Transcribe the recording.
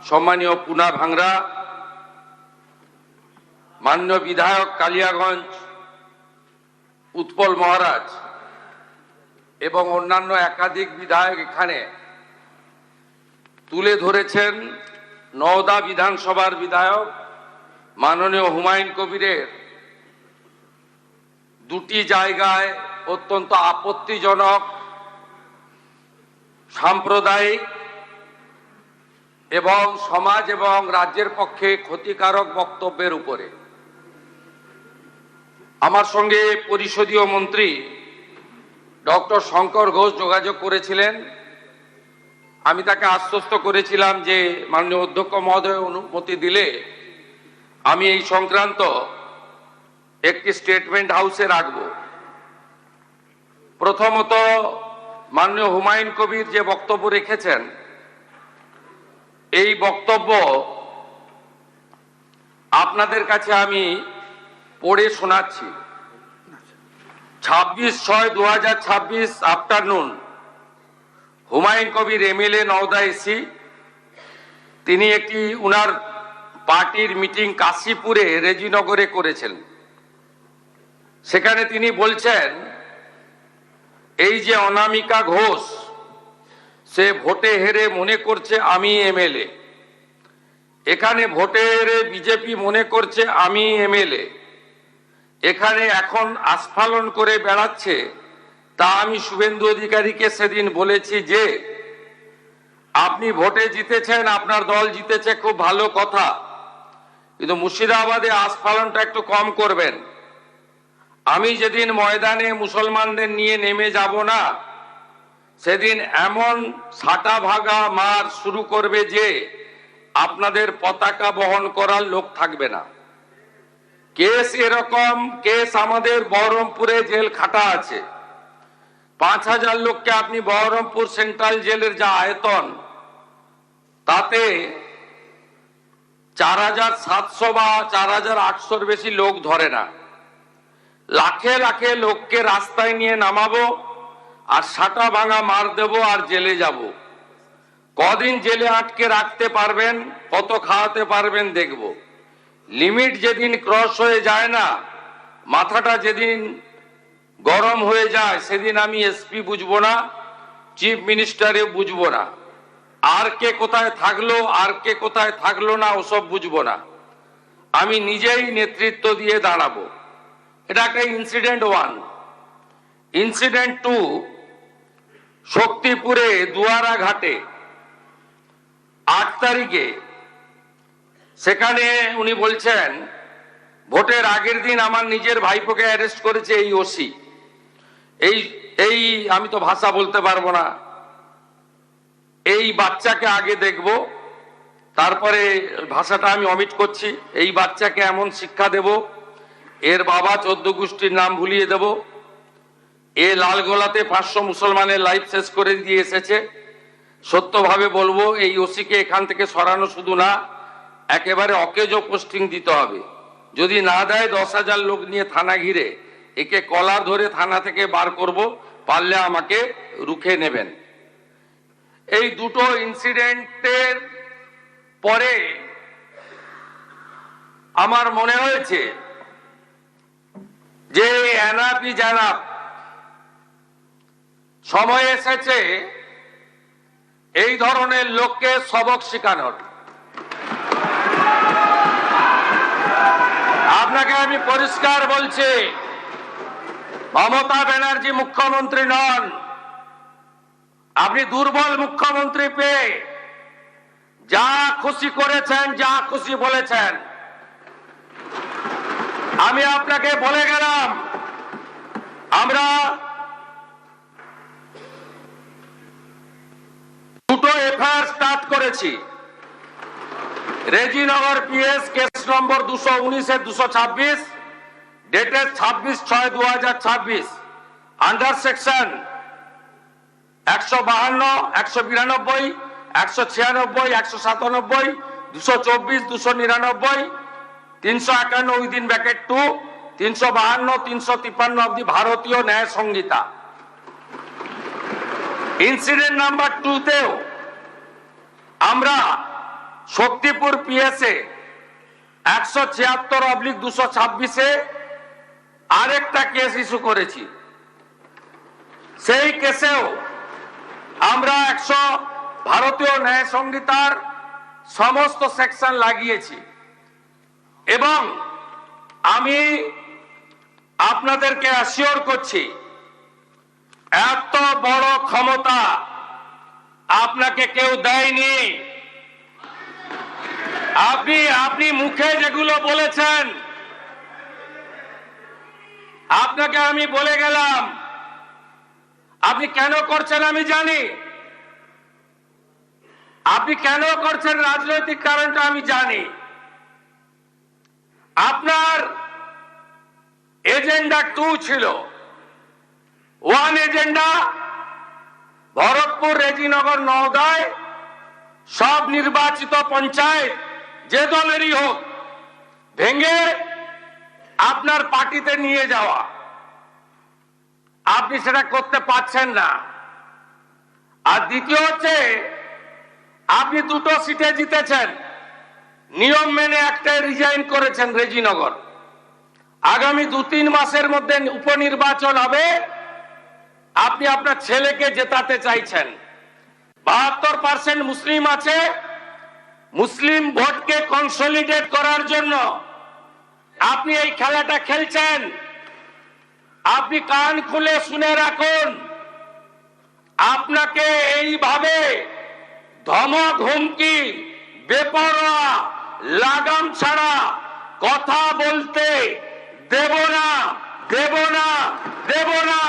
সম্মানীয় পুনা ভাংরা, মাননীয় বিধায়ক কালিয়াগঞ্জ উৎপল মহারাজ এবং অন্যান্য একাধিক বিধায়ক এখানে তুলে ধরেছেন নওদা বিধানসভার বিধায়ক মাননীয় হুমায়ুন কবিরের দুটি জায়গায় অত্যন্ত আপত্তিজনক সাম্প্রদায়িক এবং সমাজ এবং রাজ্যের পক্ষে ক্ষতিকারক বক্তব্যের উপরে আমার সঙ্গে পরিষদীয় মন্ত্রী ডক্টর শঙ্কর ঘোষ যোগাযোগ করেছিলেন। আমি তাকে আশ্বস্ত করেছিলাম যে মাননীয় অধ্যক্ষ মহোদয় অনুমতি দিলে আমি এই সংক্রান্ত একটি স্টেটমেন্ট হাউসে রাখব। প্রথমত, মাননীয় হুমায়ুন কবির যে বক্তব্য রেখেছেন, এই বক্তব্য আপনাদের কাছে আমি পড়ে শোনাচ্ছি। 26/6/2026 afternoon, Humayun Kabir MLA Nowda AC, তিনি একটি উনার পার্টির মিটিং কাশীপুরে রেজিনগরে করেছেন। সেখানে তিনি বলছেন, এই যে অনামিকা ঘোষ, সে ভোটে হেরে মনে করছে আমি এমএলএ, এখানে ভোটে হেরে বিজেপি মনে করছে আমি এমএলএ, এখানে এখন আস্ফালন করে বেড়াচ্ছে। তা আমি শুভেন্দু অধিকারীকে সেদিন বলেছি যে আপনি ভোটে জিতেছেন, আপনার দল জিতেছে, খুব ভালো কথা, কিন্তু মুর্শিদাবাদে আস্ফালনটা একটু কম করবেন। আমি যেদিন ময়দানে মুসলমানদের নিয়ে নেমে যাব না, সেদিন এমন সাটা ভাগা মার শুরু করবে যে আপনাদের পতাকা বহন করার লোক থাকবে না। কেস এরকম কেস আমাদের বহরমপুরে জেল খাটা আছে। 5000 লোককে আপনি বহরমপুর সেন্ট্রাল জেলের যা আয়তন, তাতে 4700 বা 4800-র বেশি লোক ধরে না। লাখে লাখে লোককে রাস্তায় নিয়ে নামাবো আর সাটা ভাঙা মার দেব আর জেলে যাব। কদিন জেলে আটকে রাখতে পারবেন, কত খাওয়াতে পারবেন দেখব। লিমিট যেদিন ক্রস হয়ে যায় না, মাথাটা যেদিন গরম হয়ে যায়, সেদিন আমি এসপি বুঝবো না, চিফ মিনিস্টারে বুঝবো না, আর কে কোথায় থাকলো আর কে কোথায় থাকলো না ওসব বুঝবো না। আমি নিজেই নেতৃত্ব দিয়ে দাঁড়াবো। এটা একটা ইনসিডেন্ট 1। ইনসিডেন্ট 2, শক্তিপুরে দুয়ারা ঘাটে 8 তারিখে, সেখানে উনি বলছেন ভোটের আগের দিন আমার নিজের ভাইপোকে অ্যারেস্ট করেছে এই ওসি। এই আমি তো ভাষা বলতে পারবো না। এই বাচ্চাকে আগে দেখব, তারপরে ভাষাটা আমি অমিট করছি। এই বাচ্চাকে এমন শিক্ষা দেব, এর বাবা 14 গোষ্ঠীর নাম ভুলিয়ে দেব। এ লালগোলাতে 500 মুসলমানের লাইফ শেষ করে দিয়ে এসেছে। সত্যভাবে বলবো, এই ওসিকে এখান থেকে সরানো শুধু না, একেবারে অকেজো পোস্টিং দিতে হবে। যদি না দেয় 10,000 লোক নিয়ে থানা ঘিরে একে কলার ধরে থানা থেকে বার করব, পারলে আমাকে রুখে নেবেন। এই দুটো ইনসিডেন্টের পরে আমার মনে হয়েছে যে এনাফি জানাব, সময় এসেছে এই ধরনের লোককে সবক শেখানোর। আপনাকে আমি পরিষ্কার বলছি, মমতা ব্যানার্জি মুখ্যমন্ত্রী নন। আপনি দুর্বল মুখ্যমন্ত্রী পেয়ে যা খুশি করেছেন, যা খুশি বলেছেন। আমি আপনাকে বলে গেলাম, আমরা দুটো এফআইআর স্টার্ট করেছি। Rejinagar PS case number 219/226, dated 26/6/2026, under section 152, 192, 196, 197, 224, 299, 351 within bracket 2, 352, 353 of the ভারতীয় ন্যায় সংহিতা। ইনসিডেন্ট নাম্বার 2 তেও আমরা শক্তিপুর পিএসএ 176/226 আরেকটা কেস ইস্যু করেছি। সেই কেসেও আমরা ভারতীয় ন্যায় সংহিতার সমস্ত সেকশন লাগিয়েছি এবং আমি আপনাদেরকে অ্যাসিওর করছি এত বড় ক্ষমতা আপনাকে কেউ দেয়নি। আপনি মুখে যেগুলো বলেছেন, আপনাকে আমি বলে গেলাম, আপনি কেন করছেন আমি জানি, আপনি কেন করছেন রাজনৈতিক কারণটা আমি জানি। আপনার এজেন্ডা 2 ছিল। 1 এজেন্ডা ভরতপুর, রেজিনগর, নওদায় সব নির্বাচিত পঞ্চায়েত যে দলেরই হোক ভেঙে আপনার পার্টিতে নিয়ে যাওয়া। আপনি সেটা করতে পারছেন না। আর দ্বিতীয় হচ্ছে, আপনি 2টো সিটে জিতেছেন, নিয়ম মেনে একটাই রিজাইন করেছেন রেজিনগর। আগামী 2-3 মাসের মধ্যে উপনির্বাচন হবে, আপনি আপনার ছেলেকে জেতাতে চাইছেন। 72% মুসলিম আছে, মুসলিম ভোটকে কনসলিডেট করার জন্য আপনি এই খেলাটা খেলছেন। আপনি কান খুলে শুনে রাখুন, আপনাকে এইভাবে ধমক হুমকি, বেপরোয়া, লাগাম ছাড়া কথা বলতে দেব না, দেব না, দেব না।